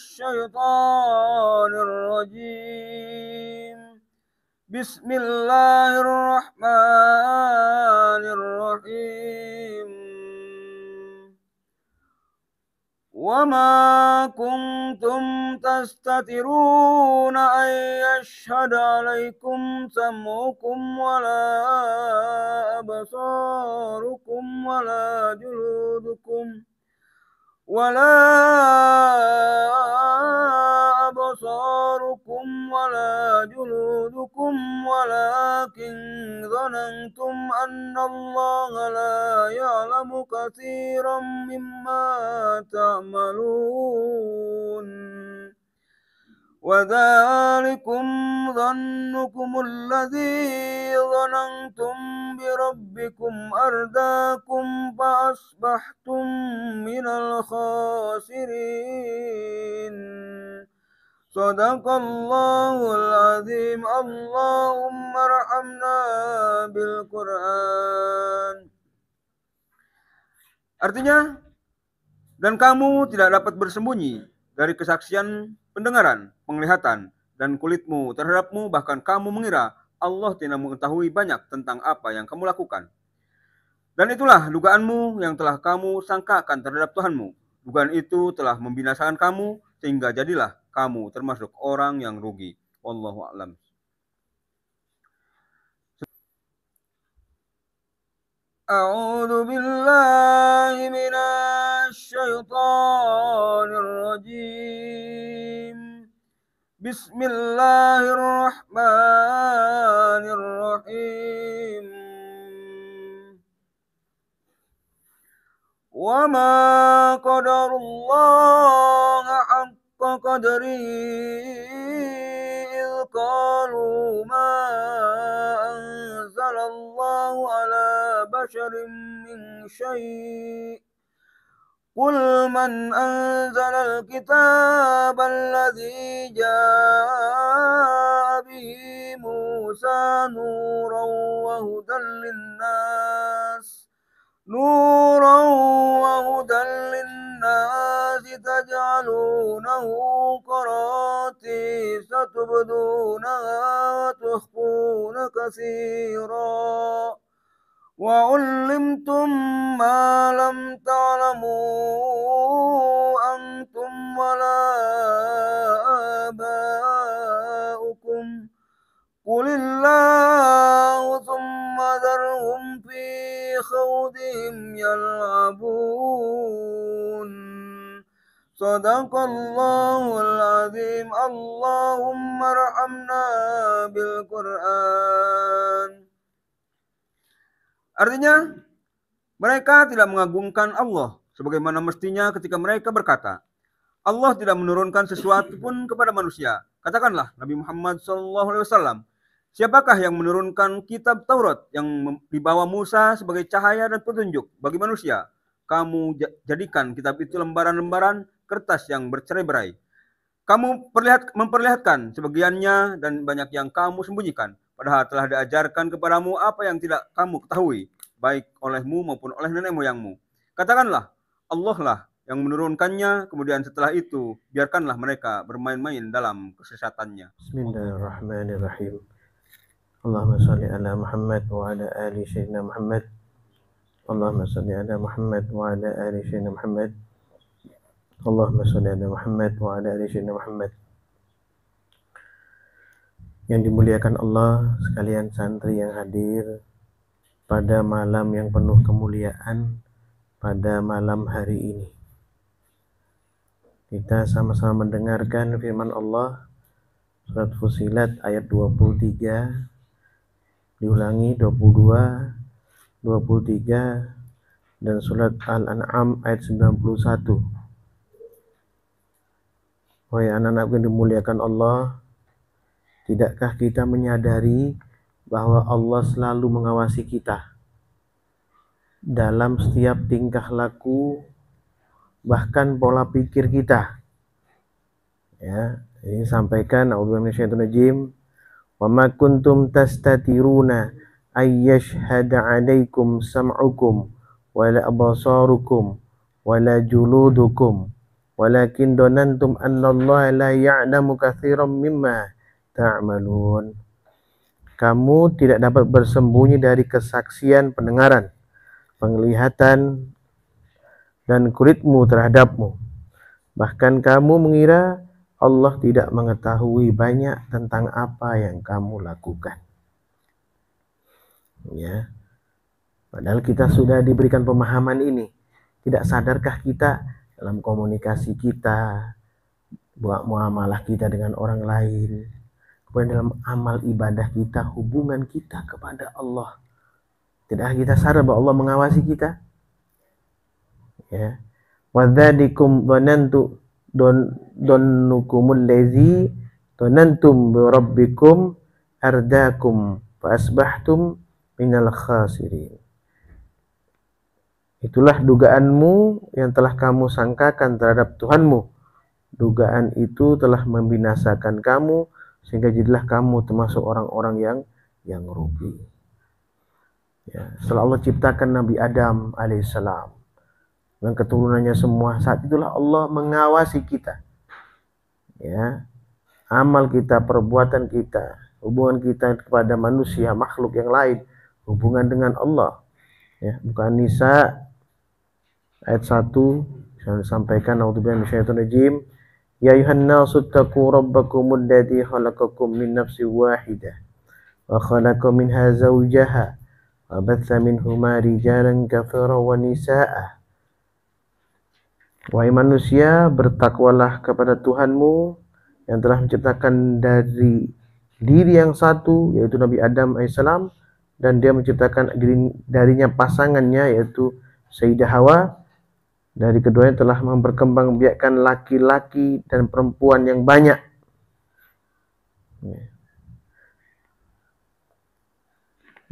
الشيطان الرجيم بسم الله الرحمن الرحيم وما كنتم تستترون أن يشهد عليكم سمعكم ولا أبصاركم ولا جلودكم ولكن ظننتم أن الله لا يعلم كثيرا مما تعملون وذلكم ظنكم الذي ظننتم بربكم أرداكم فأصبحتم من الخاسرين صدق الله العظيم اللهم ارحمنا بالقرآن. Artinya, dan kamu tidak dapat bersembunyi dari kesaksian pendengaran, penglihatan, dan kulitmu terhadapmu, bahkan kamu mengira Allah tidak mengetahui banyak tentang apa yang kamu lakukan. Dan itulah dugaanmu yang telah kamu sangkakan terhadap Tuhanmu. Dugaan itu telah membinasakan kamu, sehingga jadilah kamu termasuk orang yang rugi. Wallahu a'lam. A'udzu billahi minasy syaithanir rajim. Bismillahirrahmanirrahim. Wa ma qadarullaha haqqa qadrihi idh qalu ma anzalallahu ala basharin min syai'. قل من أنزل الكتاب الذي جاء به موسى نورا وهدى للناس تجعلونه قراطيس تبدونها وتخفون كثيرا وعلمتم ما لم تعلموا أنتم ولا آباؤكم قل الله ثم ذرهم في خوضهم يلعبون صدق الله العظيم اللهم ارحمنا بالقرآن. Artinya, mereka tidak mengagungkan Allah sebagaimana mestinya ketika mereka berkata, Allah tidak menurunkan sesuatu pun kepada manusia. Katakanlah Nabi Muhammad SAW, siapakah yang menurunkan kitab Taurat yang dibawa Musa sebagai cahaya dan petunjuk bagi manusia? Kamu jadikan kitab itu lembaran-lembaran kertas yang bercerai-berai. Kamu memperlihatkan sebagiannya dan banyak yang kamu sembunyikan. Padahal telah diajarkan kepadamu apa yang tidak kamu ketahui, baik olehmu maupun oleh nenek moyangmu. Katakanlah, Allah lah yang menurunkannya, kemudian setelah itu, biarkanlah mereka bermain-main dalam kesesatannya. Bismillahirrahmanirrahim. Allahumma salli ala Muhammad wa ala ali Sayyidina Muhammad. Allahumma salli ala Muhammad wa ala ali Sayyidina Muhammad. Allahumma salli ala Muhammad wa ala ali Sayyidina Muhammad. Yang dimuliakan Allah sekalian santri yang hadir pada malam yang penuh kemuliaan, pada malam hari ini. Kita sama-sama mendengarkan firman Allah surat Fussilat ayat 23, diulangi 22, 23, dan surat Al-An'am ayat 91. Wahai anak-anak yang dimuliakan Allah, tidakkah kita menyadari bahwa Allah selalu mengawasi kita dalam setiap tingkah laku, bahkan pola pikir kita? Ya, ini sampaikan a'udzubillahi minasyaitonirrajim. Wa ma kuntum tastatiruna ayyashhada 'alaikum sam'ukum wala absarukum wala juludukum walakin dhanantum annallaha la ya'lamu katsiran mimma ta'malun. Kamu tidak dapat bersembunyi dari kesaksian pendengaran, penglihatan, dan kulitmu terhadapmu. Bahkan kamu mengira Allah tidak mengetahui banyak tentang apa yang kamu lakukan. Ya, padahal kita sudah diberikan pemahaman ini. Tidak sadarkah kita dalam komunikasi kita, buat muamalah kita dengan orang lain, kemudian dalam amal ibadah kita, hubungan kita kepada Allah, tidak kita sadar bahwa Allah mengawasi kita? Ya, wadzalikum dhanantu dhannukumul ladzi dhanantum bi rabbikum ardakum fa asbahtum minal khasirin. Itulah dugaanmu yang telah kamu sangkakan terhadap Tuhanmu. Dugaan itu telah membinasakan kamu sehingga jadilah kamu termasuk orang-orang yang rugi. Ya, setelah Allah ciptakan Nabi Adam alaihissalam dan keturunannya semua, saat itulah Allah mengawasi kita. Ya, amal kita, perbuatan kita, hubungan kita kepada manusia, makhluk yang lain, hubungan dengan Allah. Ya, bukan Nisa ayat 1 yang disampaikan, a'udzubillahi minasyaitonir rajim, ya ayuhan nasu taqu rabbakumul ladzi khalaqakum min nafsin wahidah wa khalaqa minha zawjaha wa batha minhuma rijalan katsiran wa nisaa. Wahai manusia, bertakwalah kepada Tuhanmu yang telah menciptakan dari diri yang satu, yaitu Nabi Adam AS, dan dia menciptakan darinya pasangannya, yaitu Sayyidah Hawa. Dari keduanya telah memperkembangbiakkan laki-laki dan perempuan yang banyak.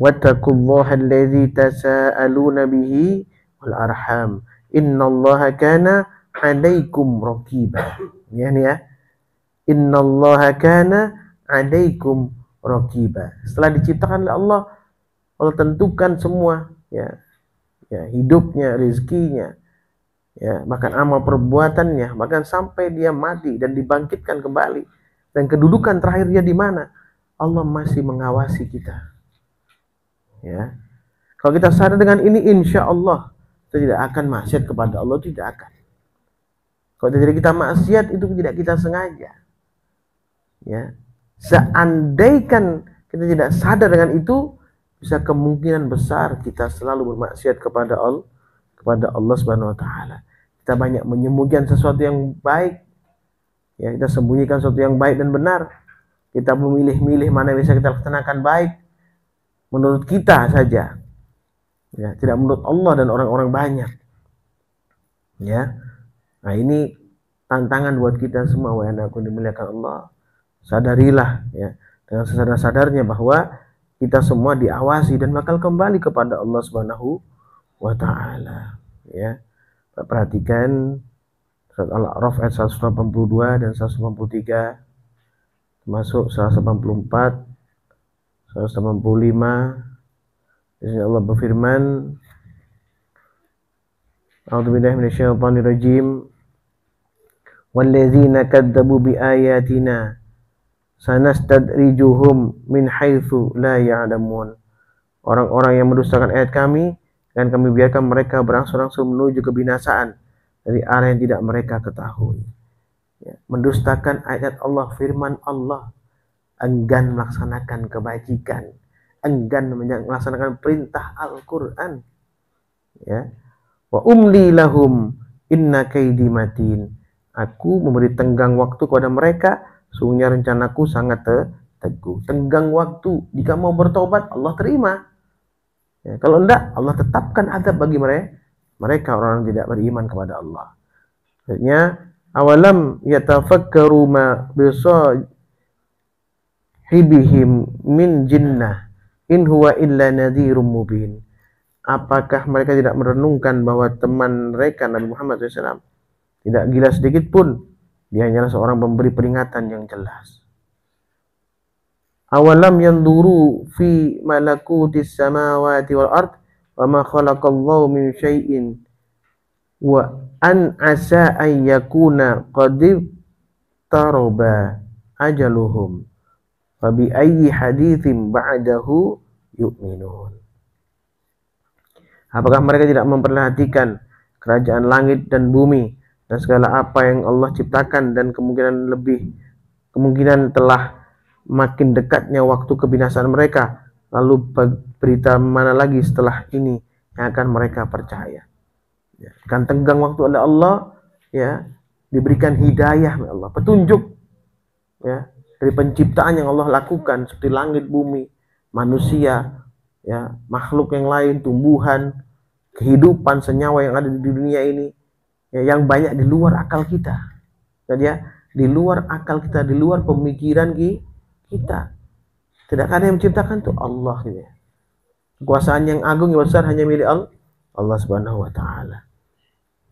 Wattaqullaha alladzi tasaaluna bihi wal arham innallaha kana 'alaikum raqiba. Ya nih ya. Innallaha kana 'alaikum raqiba. Setelah diciptakan oleh Allah, Allah tentukan semua, ya hidupnya, rezekinya, ya bahkan amal perbuatannya, bahkan sampai dia mati dan dibangkitkan kembali, dan kedudukan terakhirnya di mana, Allah masih mengawasi kita. Ya, kalau kita sadar dengan ini, insya Allah kita tidak akan maksiat kepada Allah, tidak akan. Kalau tidak kita maksiat, itu tidak kita sengaja. Ya, seandainya kita tidak sadar dengan itu, bisa kemungkinan besar kita selalu bermaksiat kepada Allah Subhanahu wa taala. Kita banyak menyembunyikan sesuatu yang baik. Ya, kita sembunyikan sesuatu yang baik dan benar. Kita memilih-milih mana yang bisa kita laksanakan baik menurut kita saja. Ya, tidak menurut Allah dan orang-orang banyak. Ya. Nah, ini tantangan buat kita semua, wahai anakku dimuliakan Allah. Sadarilah, ya, dengan sesadar-sadarnya bahwa kita semua diawasi dan bakal kembali kepada Allah Subhanahu wa taala. Ya. Perhatikan surat Al-A'raf ayat 182 dan 183, termasuk 184, 185. Di sini Allah berfirman, a'udzubillahi minasyaitonir rajim, walladzina kadzdzabu biayatina sanastadrijuhum min haitsu la ya'lamun. Orang-orang yang mendustakan ayat kami, dan kami biarkan mereka berangsur-angsur menuju kebinasaan dari arah yang tidak mereka ketahui. Ya, mendustakan ayat Allah, firman Allah, enggan melaksanakan kebajikan, enggan melaksanakan perintah Al-Quran. Ya, wa umli lahum inna kaidi matin. Aku memberi tenggang waktu kepada mereka, sungguhnya rencanaku sangat teguh. Tenggang waktu, jika mau bertobat Allah terima. Ya, kalau enggak, Allah tetapkan azab bagi mereka orang yang tidak beriman kepada Allah. Maksudnya, awalam yatafakkaru ma bisahibihim min jinnah in huwa illa nadhirum mubin. Apakah mereka tidak merenungkan bahwa teman mereka Nabi Muhammad SAW tidak gila sedikit pun, dia hanyalah seorang pemberi peringatan yang jelas. Awalam yanduru fi malakutis samawati wal ard wa ma khalaqallahu min syai'in wa an asa an yakuna qad taraba ajaluhum fa bi ayyi haditsin ba'dahu yu'minun. Apakah mereka tidak memperhatikan kerajaan langit dan bumi dan segala apa yang Allah ciptakan, dan kemungkinan telah makin dekatnya waktu kebinasaan mereka, lalu berita mana lagi setelah ini yang akan mereka percaya? Ya, akan tenggang waktu oleh Allah, ya, diberikan hidayah oleh Allah, petunjuk, ya, dari penciptaan yang Allah lakukan seperti langit, bumi, manusia, ya, makhluk yang lain, tumbuhan, kehidupan senyawa yang ada di dunia ini, ya, yang banyak di luar akal kita, dan ya, di luar akal kita, di luar pemikiran kita. Tidak ada yang menciptakan, tuh Allah, gitu ya. Kekuasaan yang agung yang besar hanya milik Allah Subhanahu wa taala.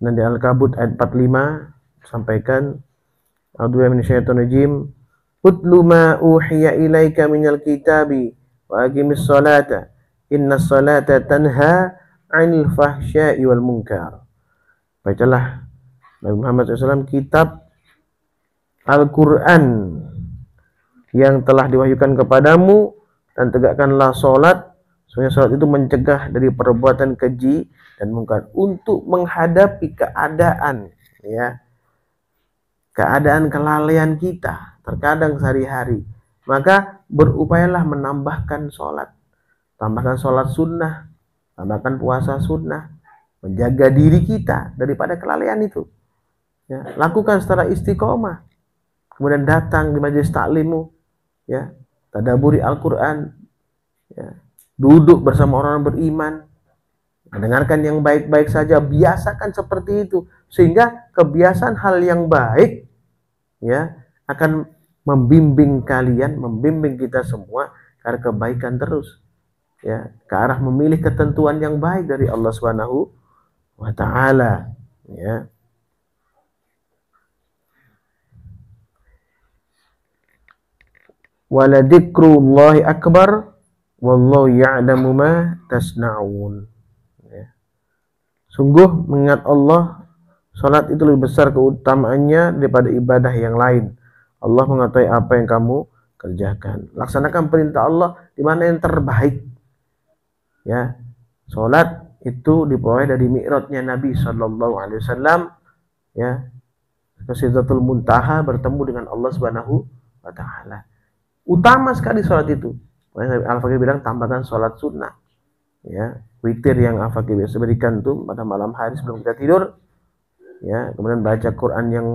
Dan di Al-Kabut ayat 45 sampaikan, A'udzubillahi minasyaitonir rajim, utlu ma uhiya ilaika minal kitabi wa aqimis salata innas salata tanha 'anil fahsya'i wal munkar. Bacalah Nabi Muhammad SAW kitab Al-Quran yang telah diwahyukan kepadamu, dan tegakkanlah sholat. Soalnya sholat itu mencegah dari perbuatan keji dan mungkar, untuk menghadapi keadaan, ya, keadaan kelalaian kita terkadang sehari-hari. Maka berupayalah menambahkan sholat, tambahkan sholat sunnah, tambahkan puasa sunnah, menjaga diri kita daripada kelalaian itu, ya. Lakukan secara istiqomah, kemudian datang di majelis taklimmu, ya, tadaburi Al-Quran, ya, duduk bersama orang beriman, mendengarkan yang baik-baik saja, biasakan seperti itu, sehingga kebiasaan hal yang baik, ya, akan membimbing kalian, membimbing kita semua ke arah kebaikan terus, ya, ke arah memilih ketentuan yang baik dari Allah Subhanahu wa taala, ya. Waladikrullahi akbar wallahu ya'lamu ma tasna'un. Ya. Sungguh mengingat Allah, salat itu lebih besar keutamaannya daripada ibadah yang lain. Allah mengetahui apa yang kamu kerjakan. Laksanakan perintah Allah di mana yang terbaik. Ya. Salat itu diperoleh dari mi'rajnya Nabi sallallahu alaihi wasallam, ya, ke Sidratul Muntaha, bertemu dengan Allah Subhanahu wa taala. Utama sekali sholat itu. Al-Fakir bilang tambahkan sholat sunnah, ya, witir yang Al-Fakir biasa berikan tuh pada malam hari sebelum kita tidur, ya, kemudian baca Quran yang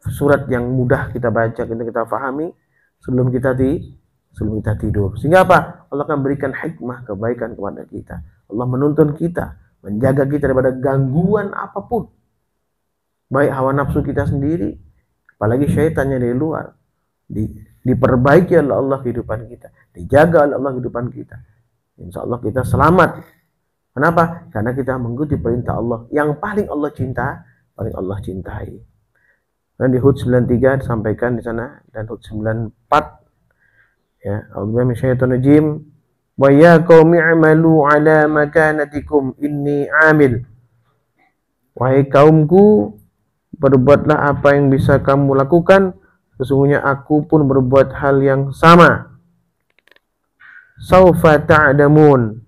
surat yang mudah kita baca, kita pahami sebelum kita tidur, sehingga apa? Allah akan berikan hikmah kebaikan kepada kita. Allah menuntun kita, menjaga kita daripada gangguan apapun, baik hawa nafsu kita sendiri, apalagi syaitannya dari luar. Diperbaiki oleh Allah kehidupan kita, dijaga oleh Allah kehidupan kita. Insya Allah kita selamat. Kenapa? Karena kita mengikuti perintah Allah yang paling Allah cinta, paling Allah cintai. Dan di Hud 93 disampaikan di sana, dan Hud 94, ya, A'udzubillahi minasyaitonir rajim, wa ya qaumi i'malu ala makanatikum inni 'amil. Wahai kaumku, berbuatlah apa yang bisa kamu lakukan, sesungguhnya aku pun berbuat hal yang sama. Saufa ta'damun.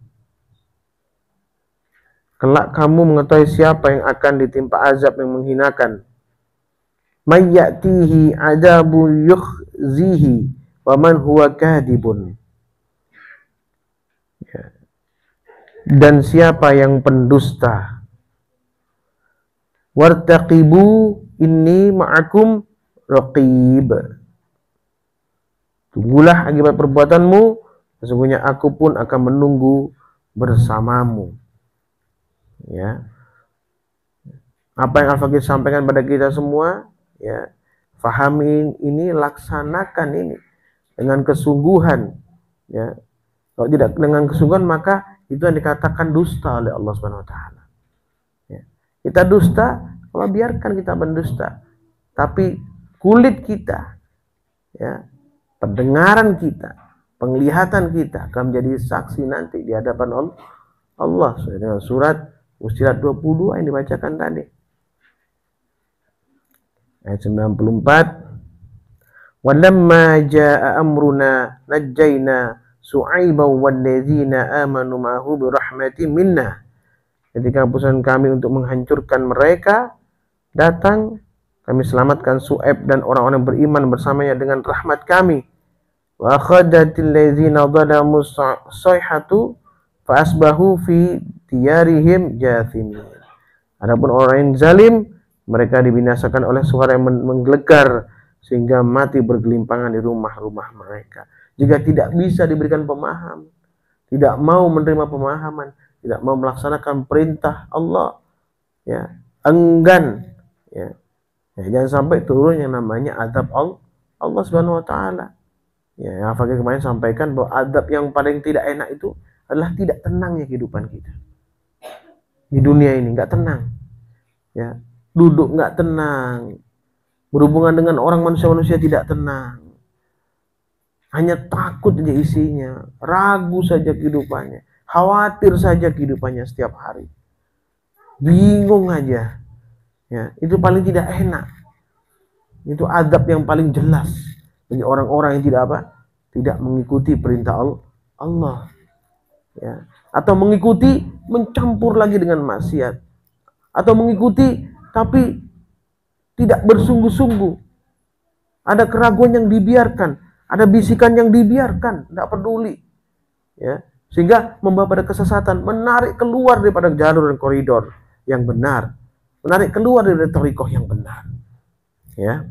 Kelak kamu mengetahui siapa yang akan ditimpa azab yang menghinakan. May ya'tihi adzabun yukhzihi wa man huwa kadibun. Ya. Dan siapa yang pendusta. Wartaqibu inni ma'akum raqib. Tunggulah akibat perbuatanmu, sesungguhnya aku pun akan menunggu bersamamu. Ya. Apa yang Al-Fakir sampaikan pada kita semua, ya, fahami ini, laksanakan ini dengan kesungguhan, ya. Kalau tidak dengan kesungguhan, maka itu yang dikatakan dusta oleh Allah Subhanahu wa taala. Ya. Kita dusta, Allah biarkan kita mendusta. Tapi kulit kita, ya, pendengaran kita, penglihatan kita akan menjadi saksi nanti di hadapan Allah sesuai dengan surat Fussilat 22 yang dibacakan tadi. Ayat 94. Walamma jaa amruna najjayna Su'aiban walladzina amanu ma'ahu birahmatin minna. Ketika keputusan kami untuk menghancurkan mereka datang, kami selamatkan Su'aib dan orang-orang beriman bersamanya dengan rahmat kami. Wa akhadatil ladzina zalamu sayhatu fa asbahu fi diyarihim jathimin. Adapun orang yang zalim, mereka dibinasakan oleh suara yang menggelegar sehingga mati bergelimpangan di rumah-rumah mereka. Jika tidak bisa diberikan pemahaman, tidak mau menerima pemahaman, tidak mau melaksanakan perintah Allah, ya, enggan, ya, jangan sampai turun yang namanya azab Allah Subhanahu wa taala. Ya, Fakir kemarin sampaikan bahwa azab yang paling tidak enak itu adalah tidak tenangnya kehidupan kita. Di dunia ini nggak tenang. Ya, duduk nggak tenang. Berhubungan dengan orang manusia-manusia tidak tenang. Hanya takut saja isinya, ragu saja kehidupannya, khawatir saja kehidupannya setiap hari. Bingung aja. Ya, itu paling tidak enak. Itu azab yang paling jelas bagi orang-orang yang tidak apa? Tidak mengikuti perintah Allah. Ya, atau mengikuti mencampur lagi dengan maksiat. Atau mengikuti tapi tidak bersungguh-sungguh. Ada keraguan yang dibiarkan, ada bisikan yang dibiarkan, tidak peduli. Ya, sehingga membawa pada kesesatan, menarik keluar daripada jalur dan koridor yang benar, menarik keluar dari thariqah yang benar. Ya.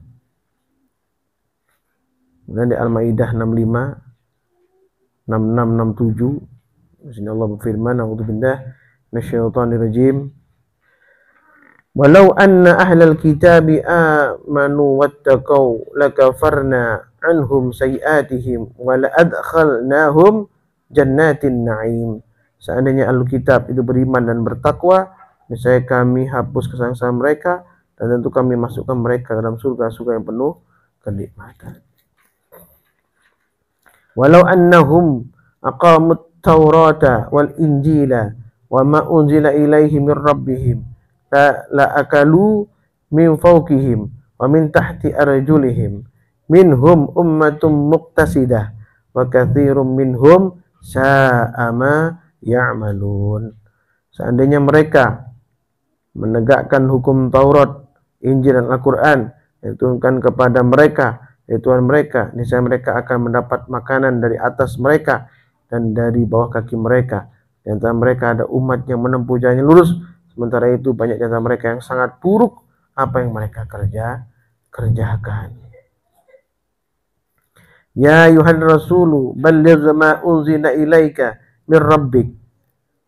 Kemudian di Al-Maidah 65, 66, 67, di sini Allah berfirman, "A'udzubillahi minasyaitonirrajim. Walau anna ahlal kitabi amanu wattaqau lakafarna anhum sayiatihim wa la'adkhalnahum jannatin na'im." Seandainya ahli kitab itu beriman dan bertakwa, niscaya kami hapus kesalahan mereka dan tentu kami masukkan mereka dalam surga-surga yang penuh kenikmatan. Walau annahum aqamut taurata wal injila wa ma unzila ilaihim min rabbihim la akalu min fawqihim wa min tahti arjulihim minhum ummatun muqtasidah wa katsirum minhum sa'a ma ya'malun. Seandainya mereka menegakkan hukum Taurat, Injil dan Al-Quran yang diturunkan kepada mereka, yaitu Tuhan mereka, niscaya mereka akan mendapat makanan dari atas mereka dan dari bawah kaki mereka. Di antara mereka ada umat yang menempuh jalan yang lurus, sementara itu banyak di antara mereka yang sangat buruk apa yang mereka kerjakan. Ya ayuhan rasulu balligh ma unzila ilaika min rabbik.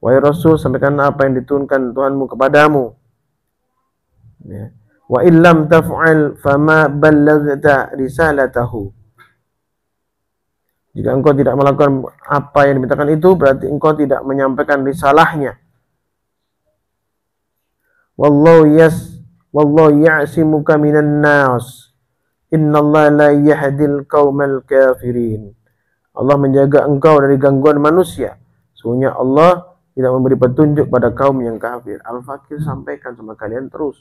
Wahai Rasul, sampaikan apa yang diturunkan Tuhanmu kepadamu. Ya. Wa illam taf'al fama ballaghta risalatahu. Jika engkau tidak melakukan apa yang dimintakan itu, berarti engkau tidak menyampaikan risalahnya. Wallahu ya'simuka minan nas. Innallaha la yahdil qaumal kafirin. Allah menjaga engkau dari gangguan manusia. Sesungguhnya Allah tidak memberi petunjuk pada kaum yang kafir. Al-Fakir sampaikan sama kalian terus,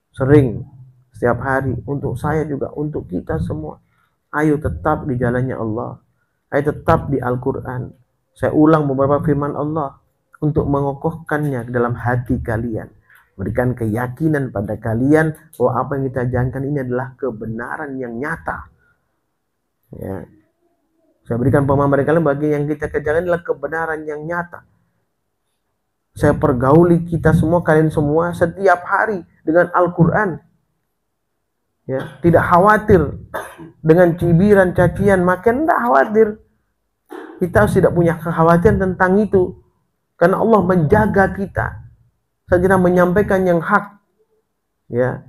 sering, setiap hari, untuk saya juga, untuk kita semua. Ayo tetap di jalannya Allah. Ayo tetap di Al-Quran. Saya ulang beberapa firman Allah untuk mengokohkannya dalam hati kalian. Berikan keyakinan pada kalian bahwa apa yang kita jalankan ini adalah kebenaran yang nyata. Ya. Saya berikan pemahaman pada kalian bagi yang kita kerjakan adalah kebenaran yang nyata. Saya pergauli kita semua, kalian semua setiap hari dengan Al-Quran. Ya, tidak khawatir dengan cibiran, cacian, makin tidak khawatir. Kita tidak punya kekhawatiran tentang itu. Karena Allah menjaga kita. Saya menyampaikan yang hak. Ya.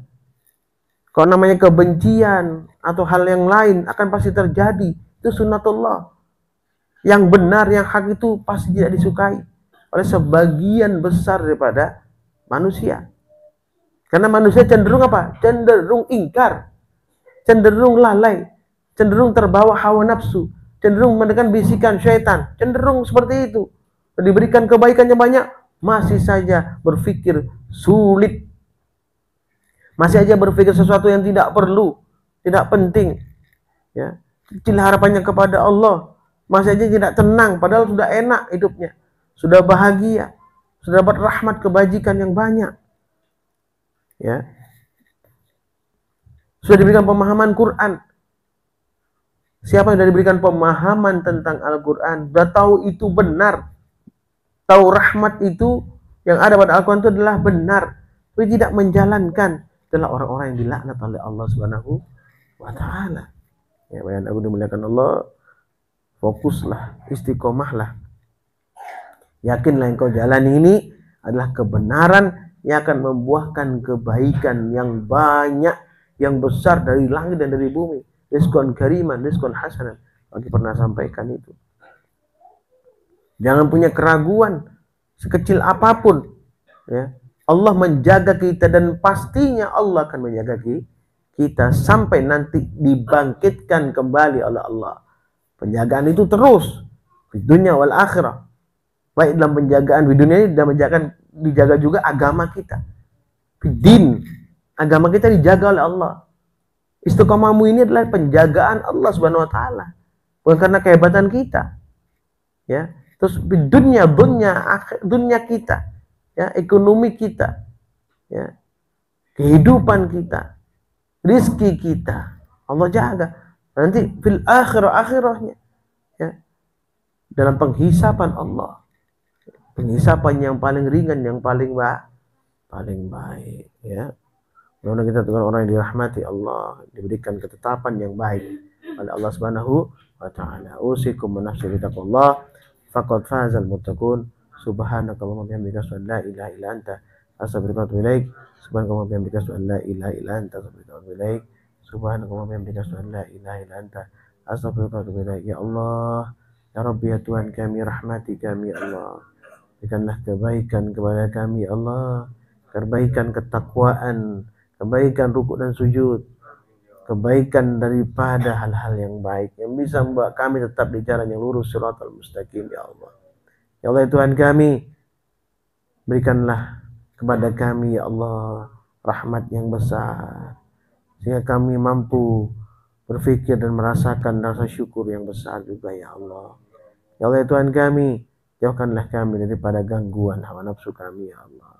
Kalau namanya kebencian atau hal yang lain akan pasti terjadi. Itu sunnatullah. Yang benar, yang hak itu pasti tidak disukai oleh sebagian besar daripada manusia. Karena manusia cenderung apa? Cenderung ingkar, cenderung lalai, cenderung terbawa hawa nafsu, cenderung mendengar bisikan syaitan, cenderung seperti itu. Diberikan kebaikannya banyak, masih saja berpikir sulit, masih saja berpikir sesuatu yang tidak perlu, tidak penting, ya. Kecil harapannya kepada Allah, masih saja tidak tenang, padahal sudah enak hidupnya, sudah bahagia, sudah dapat rahmat kebajikan yang banyak, ya. Sudah diberikan pemahaman Quran. Siapa yang sudah diberikan pemahaman tentang Al-Quran, sudah tahu itu benar, tahu rahmat itu yang ada pada Al-Quran itu adalah benar, tapi tidak menjalankan, adalah orang-orang yang dilaknat oleh Allah Subhanahu wa Ta'ala. Ya, bayan aku dimuliakan Allah, fokuslah, istiqomahlah, yakinlah yang kau jalani ini adalah kebenaran yang akan membuahkan kebaikan yang banyak, yang besar dari langit dan dari bumi. Rizqan kariman, rizqan hasanan. Bagi pernah sampaikan itu. Jangan punya keraguan sekecil apapun, ya. Allah menjaga kita dan pastinya Allah akan menjaga kita sampai nanti dibangkitkan kembali oleh Allah. Penjagaan itu terus di dunia wal akhirah. Baik dalam penjagaan di dunia ini dan dijaga juga agama kita. Din, agama kita dijaga oleh Allah. Istiqomahmu ini adalah penjagaan Allah Subhanahu wa Ta'ala, bukan karena kehebatan kita, ya. Terus dunia kita, ya, ekonomi kita, ya, kehidupan kita, rizki kita, Allah jaga. Nanti fil akhirahnya, ya, dalam penghisapan Allah, penghisapan yang paling ringan, yang paling baik, ya. Mudah-mudahan kita dengan orang yang dirahmati Allah, diberikan ketetapan yang baik oleh Allah Subhanahu wa Ta'ala. Usikum wa nafsi bitaqwallah, faqad fazal muttaqun. Subhanakallahumma wa bihamdika asyhadu an la ilaha illa anta astaghfiruka wa atubu ilaik. Subhanakallahumma wa bihamdika asyhadu an la ilaha illa anta astaghfiruka wa atubu ilaik. Subhanakallahumma wa bihamdika asyhadu an la ilaha illa anta astaghfiruka wa atubu ilaik. Ya Allah, ya Rabbi, ya Tuhan kami, rahmati kami, ya Allah. Berikanlah kebaikan kepada kami, ya Allah. Kebaikan ketakwaan, kebaikan rukuk dan sujud, kebaikan daripada hal-hal yang baik yang bisa membuat kami tetap di jalan yang lurus, shiratal mustaqim, ya Allah. Ya Allah, ya Tuhan kami, berikanlah kepada kami, ya Allah, rahmat yang besar sehingga kami mampu berpikir dan merasakan rasa syukur yang besar juga, ya Allah. Ya Allah, ya Tuhan kami, jauhkanlah kami daripada gangguan hawa nafsu kami, ya Allah,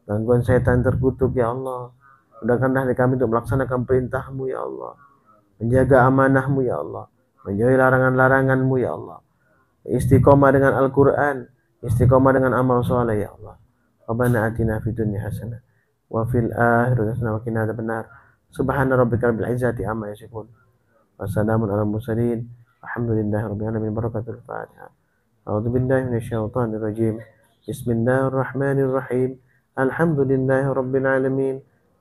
gangguan setan terkutuk, ya Allah. Mudahkanlah kami untuk melaksanakan perintah-Mu, ya Allah, menjaga amanah-Mu, ya Allah, menjauhi larangan-larangan-Mu, ya Allah, istiqomah dengan Al-Quran, istiqomah dengan amal soleh, ya Allah. Rabbana atina fid dunya hasanah wa fil akhirati hasanah wa qina adzabannar. Subhana rabbika rabbil izzati amma yasifun, wassalamun alal mursalin, alhamdulillahi rabbil alamin. Barakatul Fatihah. A'udzu billahi minasyaitonir rajim. Bismillahirrahmanirrahim. Alhamdulillahi rabbil alamin.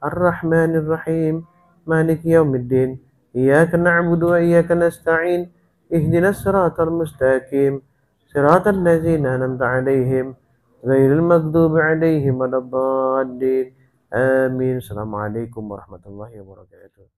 Ar-Rahmanir Rahim. Maliki yaumiddin. Iyyaka na'budu wa iyyaka nasta'in. Ihdinas siratal mustaqim. Siratal ladzina an'amta 'alaihim ghairil maghdubi 'alaihim waladdallin. Amin. Assalamualaikum warahmatullahi wabarakatuh.